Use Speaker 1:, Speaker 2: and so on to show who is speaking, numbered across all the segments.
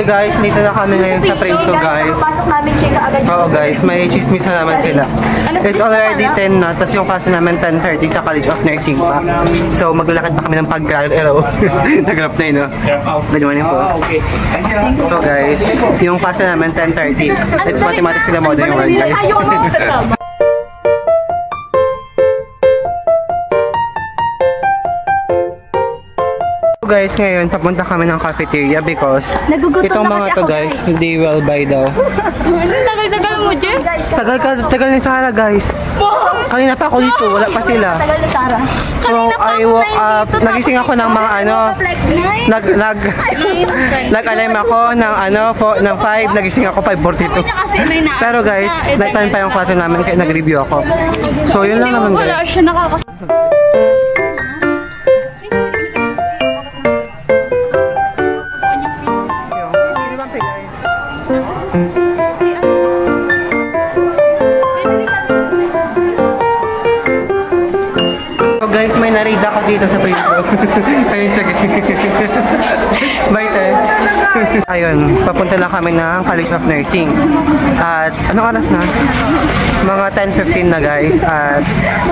Speaker 1: guys, dito na kami ngayon sa Prinso guys. Oo guys, may chismis na naman sila. It's already 10 na, tapos yung klase namin 10:30 sa College of Nursing pa. So maglalakad pa kami ng pag-grad. Hello. Nag-grab na yun, no? Good morning po. So guys, yung klase namin 10:30. It's mathematics sila modern world guys. Guys, ngayon papunta kami ng cafeteria because itong mga to guys, hindi well buy daw.
Speaker 2: Tagal-tagal mo, Jer.
Speaker 1: Tagal ni Sarah guys. Kanina pa ako dito, wala pa sila.
Speaker 2: Tagal ni Sarah.
Speaker 1: So I woke up, nagising ako ng mga ano, nag-alarm ako ng ano, ng 5, nagising ako 5:42. Pero guys, night time pa yung klase namin kaya nag-review ako. So yun lang naman guys.
Speaker 2: Wala siya
Speaker 1: So guys, may na-read ako dito sa Prinso. Ayun, sige. Bye, te. Ayun, papunta na kami ng College of Nursing. At anong oras na? Mga 10:15 na guys. At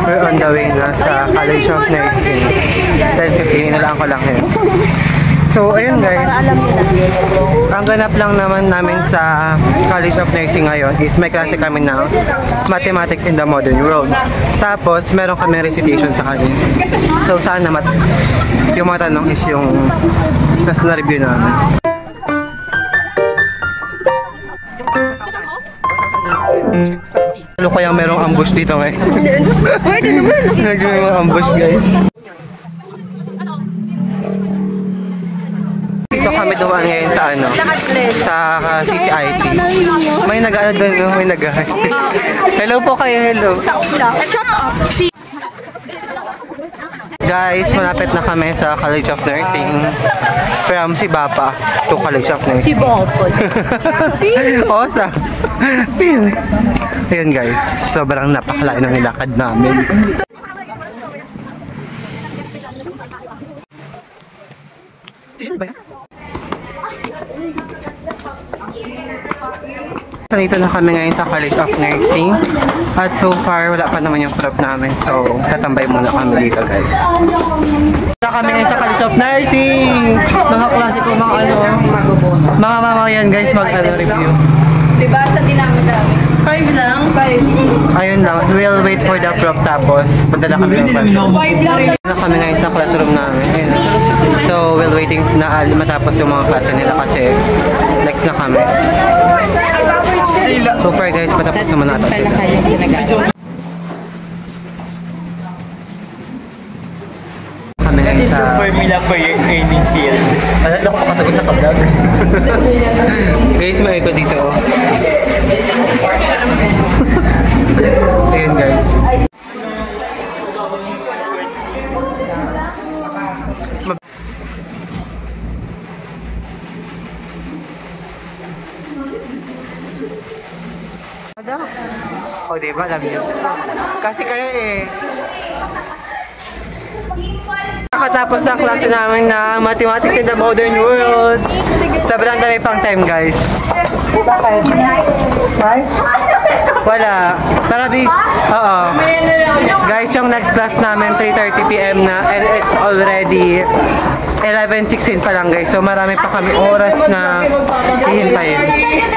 Speaker 1: we're on the way na sa College of Nursing. 10:15, inalaan ko lang yun. So, ayun guys, ang ganap lang naman namin sa College of Nursing ngayon is may klase kami ng Mathematics in the Modern World. Tapos, meron kami recitation sa kanila. So, sana yung mga tanong is yung nas na-review namin. Ano kaya merong ambush dito ngayon?
Speaker 2: Pwede naman.
Speaker 1: Naging ambush guys. Dito kami dumaan ngayon sa ano, sa CCIT. May nag-ano doon, may nag-hi. Hello po kayo, hello. Guys, malapit na kami sa College of Nursing. From Sibapa to College of Nursing.
Speaker 2: Sibapa.
Speaker 1: Osa. Pin. Ayun guys, sobrang napakalain ng nilakad namin. Sino ba yan? Dito na kami ngayon sa College of Nursing. At so far, wala pa naman yung club namin. So, tatambay muna kami dito guys. Dito kami ngayon sa College of Nursing. Mga klase ko, mga ano, mga mama yan guys, mag-review.
Speaker 2: Diba sa dinami-dami?
Speaker 1: 5 lang?
Speaker 2: 5.
Speaker 1: Ayun lang, we'll wait for the prop tapos punta na kami ng classroom.
Speaker 2: 5 lang.
Speaker 1: Na kami ngayon sa classroom namin. Ayun. So, we'll waiting na matapos yung mga klase nila kasi next na kami. Super guys, patapos naman natin sila. Kami ngayon sa...
Speaker 3: formula for your earnings yield.
Speaker 1: Ano ako makasagot na ka-vlog? Guys, may ito dito. Ayun guys. O diba, alam niyo. Kasi kayo eh. Nakatapos ang klase namin ng Mathematics in the Modern World. Sobrang dami pang time guys. Bakit? Wala. Tara di. Oo. Guys, yung next class namin 3:30 PM na and it's already 11:16 pa lang guys. So marami pa kami oras na hihintayin.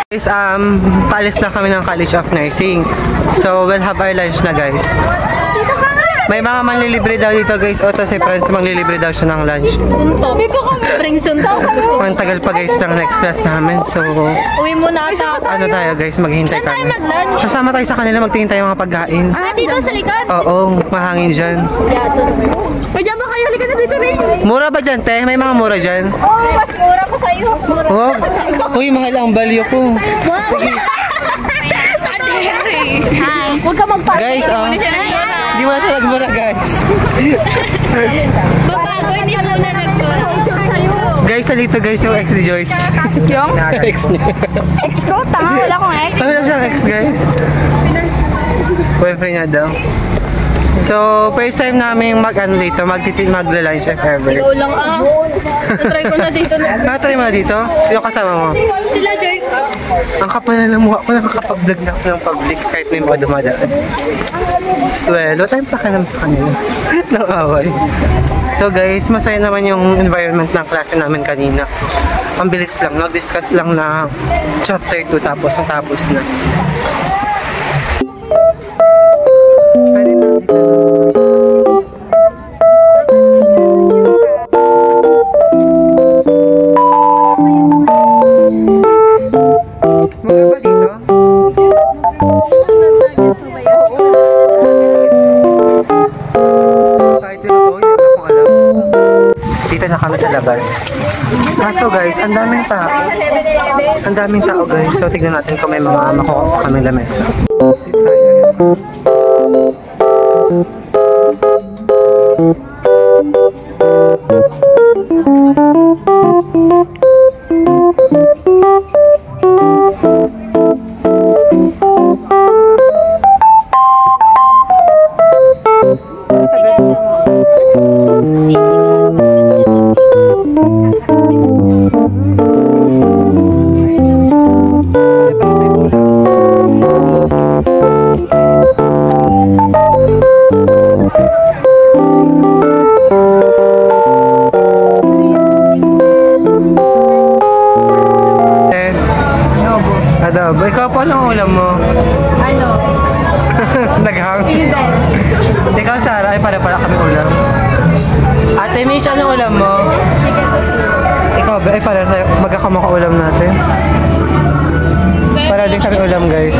Speaker 1: Guys, paalis na kami ng College of Nursing. So we'll have our lunch na guys. May mga manlilibre daw dito guys. O, si Franz manglilibre daw siya ng lunch.
Speaker 2: Sunto. May pa kami bring sunto.
Speaker 1: Ang tagal pa guys ng next class namin. So,
Speaker 2: uwi muna ata.
Speaker 1: ano tayo guys, maghihintay
Speaker 2: Saan tayo
Speaker 1: kami.
Speaker 2: mag-lunch?
Speaker 1: Sasama tayo sa kanila, magtingin tayo mga pagkain.
Speaker 2: Ah, dito sa likod?
Speaker 1: Oo, mahangin dyan.
Speaker 2: Pwede ba kayo? Halika na dito rin.
Speaker 1: Mura ba dyan, te? May mga mura dyan?
Speaker 2: Oo, mas mura pa sa'yo.
Speaker 1: Wow. Uy, mahal ang value ko. Sige.
Speaker 2: Hi. Huwag ka magpapay.
Speaker 1: Guys, di mo na siya nagmura guys.
Speaker 2: Babago, hindi muna nagmura.
Speaker 1: Guys, salito guys yung ex ni Joyce.
Speaker 2: Yung?
Speaker 1: Ex niya.
Speaker 2: Ex ko? Tanga, wala akong ex.
Speaker 1: Sabi lang siyang ex guys. Boyfriend niya daw. So, first time namin mag-ano dito, magla-lunch if ever.
Speaker 2: Ikaw lang natry ko na dito na.
Speaker 1: Nakatry mo na dito? Sino kasama mo?
Speaker 2: Sila, Joy.
Speaker 1: Ang kapal na ng mukha ko, nakakapag-vlog na ako ng public kahit may mga dumadaan. Swelo, tayong pakialam sa kanila. Nang away. So guys, masaya naman yung environment ng klase namin kanina. Ang bilis lang, nag-discuss lang na chapter 2 tapos natapos na. Pwede na dito. Mga ba dito? Kahit dito to, hindi ko alam. Dito na kami sa labas. So guys, ang daming tao. Ang daming tao guys. So tignan natin kung may mga makuha pa kami lamesa. Sit tayo. Adobo. Ikaw pa lang ulam mo.
Speaker 2: Ano?
Speaker 1: Naghang. Ikaw, Sarah, ay pala kami ulam. Ate Mitch, ano ulam mo? Ikaw, ay pala magkakamukha ulam natin. Para din kami ulam, guys.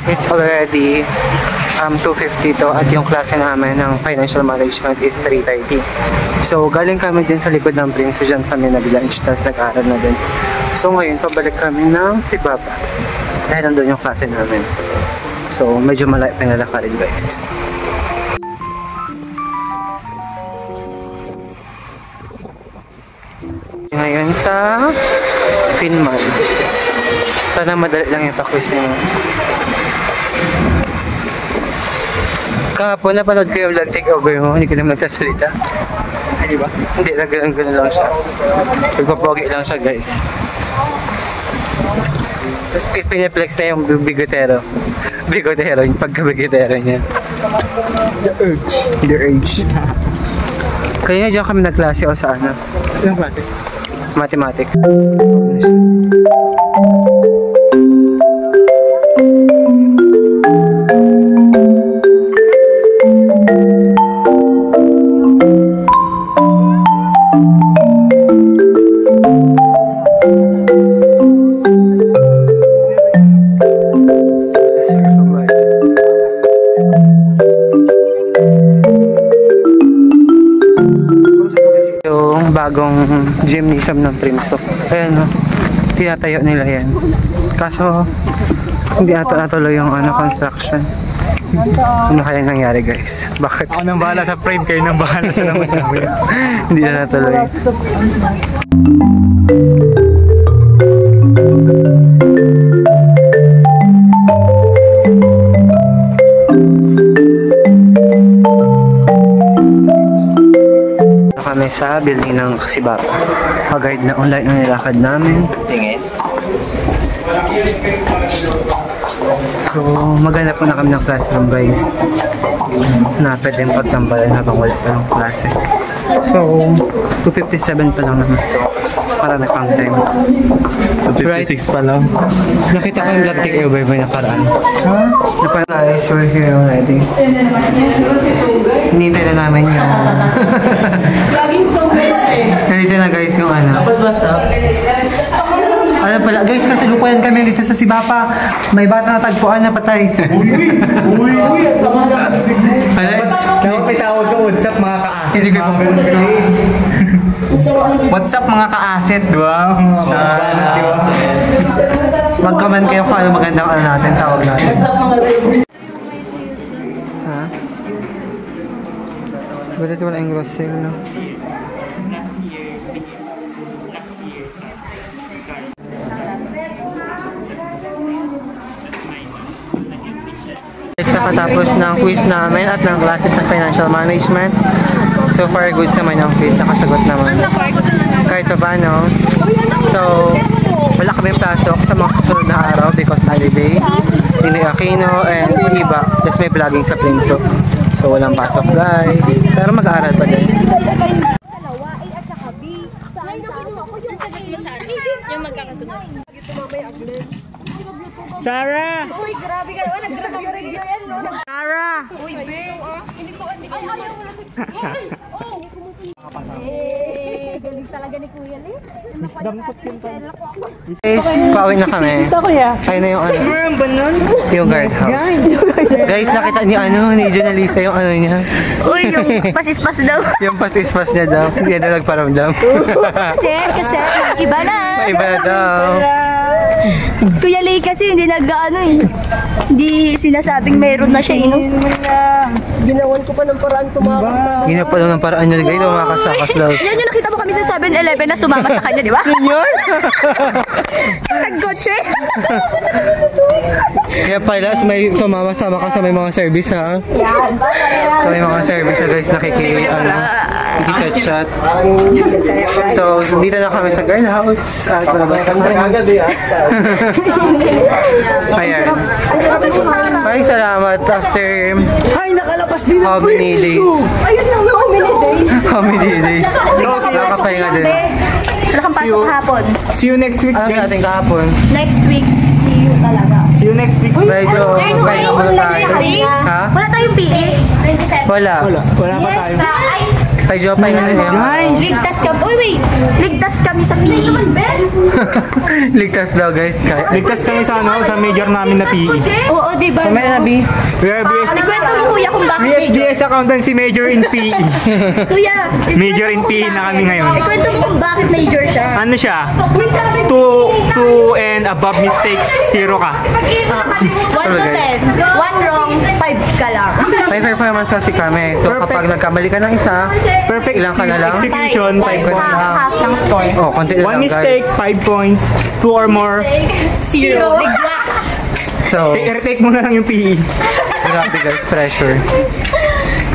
Speaker 1: It's already 2:50 to at yung klase namin ng financial management is 3:30. So galing kami dyan sa likod ng Prince, so dyan kami nag-lunch, tapos nag-aaral na din. So ngayon pabalik kami ng Sibaba dahil nandun yung klase namin. So medyo malayo pa nalakarin guys. Ngayon sa Finman. Sana madali lang yung pa-quiz niyo. Kahapon napanood ko yung vlog takeover mo, hindi ko naman nagsasalita. Ay, di ba? Hindi, ganun lang siya. Nagpapogi lang siya, guys. Piniplex na yung bigotero. Bigotero, yung pagka-bigotero niya. The urge. Kaya nga dyan kami nagklase o sa ano? Saan klase? Mathematics. Yung bagong gymnasium ng Prince. Ayan o, tinatayo nila yan. Kaso, hindi ata natuloy yung construction. Ano kaya nangyari guys? Bakit?
Speaker 3: Ako nang bahala sa frame, kayo nang bahala sa naman namin.
Speaker 1: Hindi na natuloy. Kami sa building ng Sibaba. Haggard na online ang nilakad namin.
Speaker 3: Tingin.
Speaker 1: So, maghanap po na kami ng classroom guys. na pwedeng pagtambalan habang wala pa ng klase. So, 2:57 pa lang naman. So, para may pang time.
Speaker 3: 56 pa lang.
Speaker 1: Nakita ko yung blood takeover ba nakaraan? Guys, we're here already. Hinintay na namin yung...
Speaker 2: Laging so best eh.
Speaker 1: Nandito na guys yung ano. Alam pala, guys, kasi lukuyan kami dito sa Sibapa. May bata na tagpuan na patay. Uy!
Speaker 3: May tawag ka, what's up mga ka-asset?
Speaker 1: Hindi ko pa
Speaker 3: What's up mga ka-asset? Wow!
Speaker 1: Mag-comment kayo kung ano magandang ano natin, tawag natin. Ha? Ba't wala yung gross sale, no? Sa katapos ng quiz namin at ng classes ng financial management, so far goods naman yung quiz, nakasagot naman. Kahit pa paano. So, wala kaming pasok sa mga susunod na araw because holiday. Pinoy Aquino and iba. Tapos may vlogging sa Prinso. So, walang pasok guys. Pero mag-aaral pa din.
Speaker 2: Yung magkakasunod.
Speaker 3: Sarah!
Speaker 2: Uy, grabe ka. Oh, nag-review yan, no?
Speaker 1: Sarah!
Speaker 2: Uy, babe. Hindi ko. Ay, ayaw mo lang. Oh! Galing talaga ni Kuya Lee.
Speaker 3: Dampot yun pa.
Speaker 1: Guys, pauwi na kami. Ayun na yung ano.
Speaker 3: Meron ba nun?
Speaker 1: Yung guardhouse. Guys, nakita ni ano, ni Jonalisa yung ano niya.
Speaker 2: Uy, yung pasis-pas daw.
Speaker 1: Yung pas-is-pas niya daw. Hindi na nagparamdam.
Speaker 2: Kasi, iba na.
Speaker 1: Iba na daw.
Speaker 2: Kuya Lee kasi hindi nag-ano eh. Hindi sinasabing meron na siya, Ginawan ko pa ng paraan tumakas na.
Speaker 1: Ginawa pa daw ng paraan niya guys, makasakas daw.
Speaker 2: Yan yung nakita mo kami sa 7-Eleven na sumama sa kanya, di ba?
Speaker 1: Yun?
Speaker 2: Nag-gotche.
Speaker 1: Kaya pala, may sumama-sama ka sa may mga service ha.
Speaker 2: Yan.
Speaker 1: So may mga service siya guys, nakiki-chat-chat. So dito na kami sa girl house. At malabas kami. Ayan. Ay, salamat after how many days?
Speaker 2: Ayun lang, how many days?
Speaker 1: How many days? Nakakapahinga din.
Speaker 2: Wala kang pasok kahapon.
Speaker 3: See you next week,
Speaker 1: Alam
Speaker 3: guys.
Speaker 1: natin kahapon.
Speaker 2: Next week, see you talaga.
Speaker 3: See you next week.
Speaker 1: Medyo pahinga muna tayo.
Speaker 2: Thursday?
Speaker 1: Ha?
Speaker 2: Wala tayong PE? 27.
Speaker 1: Wala.
Speaker 3: Wala pa tayo.
Speaker 1: Medyo pahinga na siya.
Speaker 3: Guys!
Speaker 2: Ligtas kami. Uy, wait. Ligtas kami sa PE. naman, Ben.
Speaker 1: Ligtas daw guys.
Speaker 3: Ligtas kami sa ano, sa major namin na PE.
Speaker 2: Oo, di ba?
Speaker 1: Mamaya na, B.
Speaker 3: We are
Speaker 2: Kwento mo, kuya, kung bakit major.
Speaker 3: BSDS Accountancy major in PE.
Speaker 2: Kuya,
Speaker 3: Major in PE na kami ngayon.
Speaker 2: Ikwento mo kung bakit major siya.
Speaker 3: Ano siya?
Speaker 2: Uy, sabi ko,
Speaker 3: 2 and above mistakes, 0 ka.
Speaker 2: 1 to 10. 1 wrong, 5 ka lang.
Speaker 1: May performance kasi kami. So kapag nagkamali ka ng isa,
Speaker 3: Perfect
Speaker 1: ilang ka na lang?
Speaker 3: execution, 5 points.
Speaker 2: Half ng score.
Speaker 1: Oh, konti lang
Speaker 3: 1 mistake,
Speaker 1: guys.
Speaker 3: 5 points. 2 or more,
Speaker 2: 0. Ligwa.
Speaker 1: So,
Speaker 3: i-retake mo na lang yung PE.
Speaker 1: grabe guys, pressure.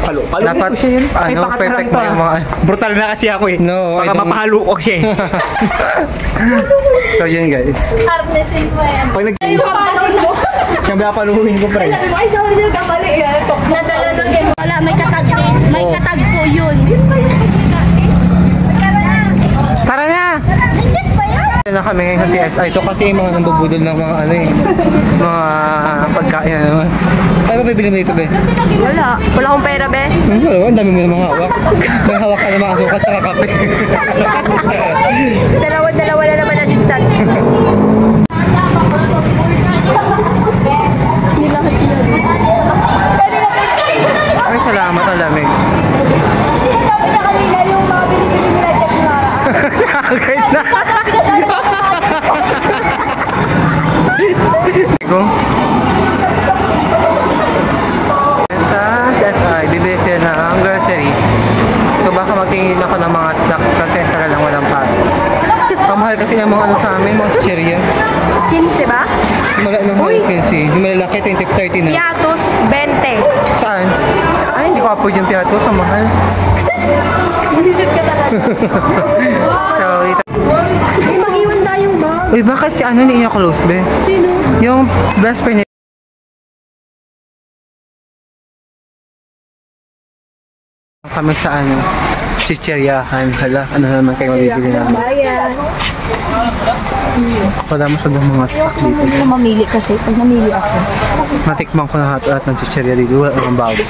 Speaker 3: Palo
Speaker 1: Dapat,
Speaker 3: ko siya yun. Ay,
Speaker 1: ano,
Speaker 3: pakataran
Speaker 1: perfect
Speaker 3: to,
Speaker 1: na yung
Speaker 3: ah.
Speaker 1: mga...
Speaker 3: Brutal na kasi ako eh.
Speaker 1: No, I
Speaker 3: Baka
Speaker 1: don't-
Speaker 3: mapahalo ko siya eh.
Speaker 1: So yun guys.
Speaker 2: Harnessin mo yan.
Speaker 3: Pag Siyempre papaluhin ko pre.
Speaker 2: Sabi mo, ay, sorry, nagkamali. Nadala ng game. Wala, may katag din. May katag po yun. Yun ba yun?
Speaker 1: Tara na!
Speaker 2: Nandiyan ba yan?
Speaker 1: Ito na kami ngayon sa CSI. Ito kasi yung mga nambubudol ng mga ano eh. Mga pagkain na naman. Ay, ba bibili mo dito be?
Speaker 2: Wala. Wala akong pera, be.
Speaker 1: Wala, ang dami mo namang hawak. May hawak ka ng mga sukat at kape.
Speaker 2: Dalawa na naman assistant.
Speaker 1: Ay, salamat, ang lamig.
Speaker 2: Sabi niya kanina yung mga binibili ni Red Dead Naraan.
Speaker 1: Nakakait na.
Speaker 2: Sabi na sana ko
Speaker 1: Iko. Sa CSI, bibili siya ng grocery. So baka magtingin ako ng mga snacks kasi talagang walang pasok. Pamahal kasi ng mga ano sa amin, mga chicheria.
Speaker 2: 15 ba?
Speaker 1: Yung malalaki, 20-30 na.
Speaker 2: Piatos, 20.
Speaker 1: Saan? Ay, hindi ko afford yung piato. Sa mahal.
Speaker 2: Bulisit ka talaga.
Speaker 1: So, ito.
Speaker 2: Ay, mag-iwan tayong bag.
Speaker 1: Uy, bakit si ano niya close, be?
Speaker 2: Sino?
Speaker 1: Yung best friend kami sa ano, chicheryahan. Hala, ano naman kayo mabibili namin?
Speaker 2: Bayan.
Speaker 1: Wala masyadong mga stock dito.
Speaker 2: Hindi na mamili kasi pag namili ako.
Speaker 1: Natikman ko na lahat ng chicherya dito. Wala namang bago.